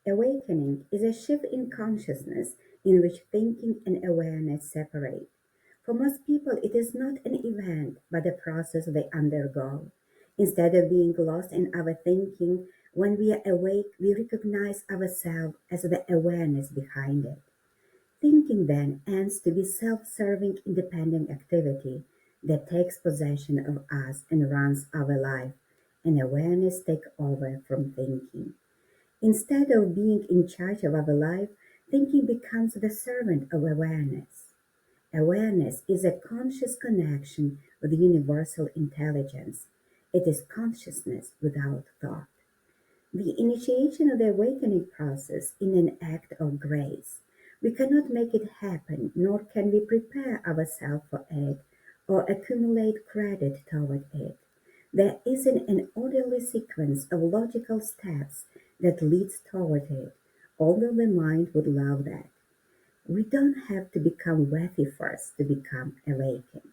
Awakening is a shift in consciousness in which thinking and awareness separate. For most people, it is not an event, but a process they undergo. Instead of being lost in our thinking, when we are awake, we recognize ourselves as the awareness behind it. Thinking then ends to be self-serving independent activity that takes possession of us and runs our life, and awareness takes over from thinking. Instead of being in charge of our life, thinking becomes the servant of awareness. Awareness is a conscious connection with universal intelligence. It is consciousness without thought. The initiation of the awakening process in an act of grace. We cannot make it happen, nor can we prepare ourselves for it or accumulate credit toward it. There isn't an orderly sequence of logical steps that leads toward it, although the mind would love that. We don't have to become wealthy first to become awakened.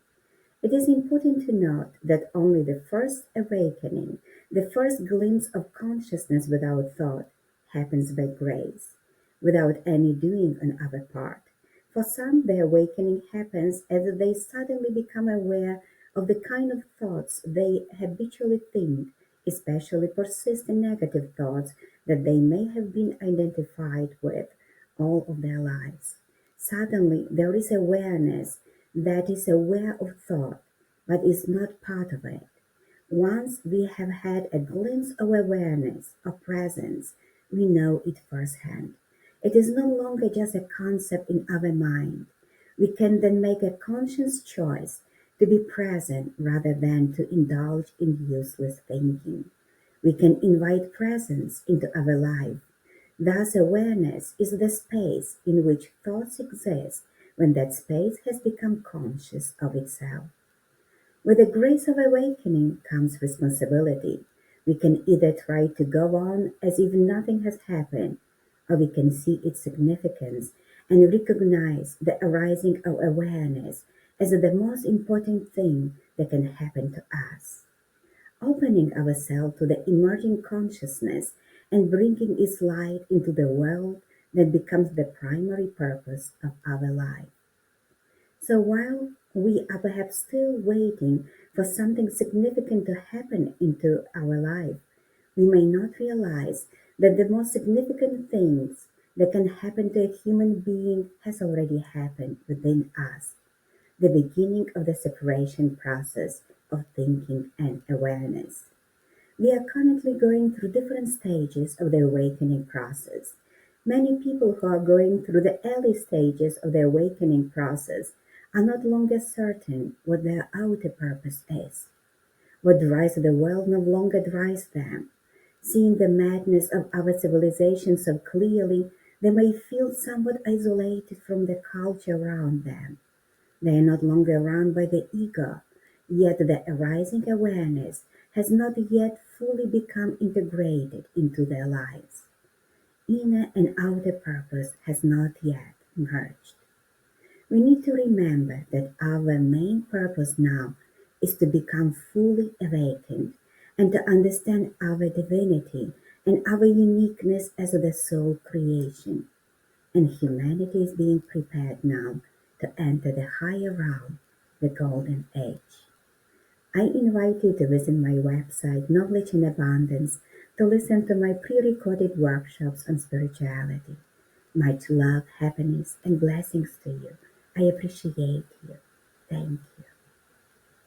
It is important to note that only the first awakening, the first glimpse of consciousness without thought, happens by grace, without any doing on our part. For some, the awakening happens as they suddenly become aware of the kind of thoughts they habitually think, especially persistent negative thoughts that they may have been identified with all of their lives. Suddenly, there is awareness that is aware of thought, but is not part of it. Once we have had a glimpse of awareness, of presence, we know it firsthand. It is no longer just a concept in our mind. We can then make a conscious choice to be present rather than to indulge in useless thinking. We can invite presence into our life. Thus, awareness is the space in which thoughts exist when that space has become conscious of itself. With the grace of awakening comes responsibility. We can either try to go on as if nothing has happened, or we can see its significance and recognize the arising of awareness as the most important thing that can happen to us. Opening ourselves to the emerging consciousness and bringing its light into the world that becomes the primary purpose of our life. So while we are perhaps still waiting for something significant to happen into our life, we may not realize that the most significant things that can happen to a human being has already happened within us, the beginning of the separation process of thinking and awareness. We are currently going through different stages of the awakening process. Many people who are going through the early stages of the awakening process are not longer certain what their outer purpose is. What drives the world no longer drives them. Seeing the madness of our civilization so clearly, they may feel somewhat isolated from the culture around them. They are not longer run by the ego, yet the arising awareness has not yet fully become integrated into their lives. Inner and outer purpose has not yet merged. We need to remember that our main purpose now is to become fully awakened and to understand our divinity and our uniqueness as the soul creation. And humanity is being prepared now to enter the higher realm, the golden age. I invite you to visit my website, Knowledge in Abundance, to listen to my pre-recorded workshops on spirituality. Much love, happiness, and blessings to you. I appreciate you. Thank you.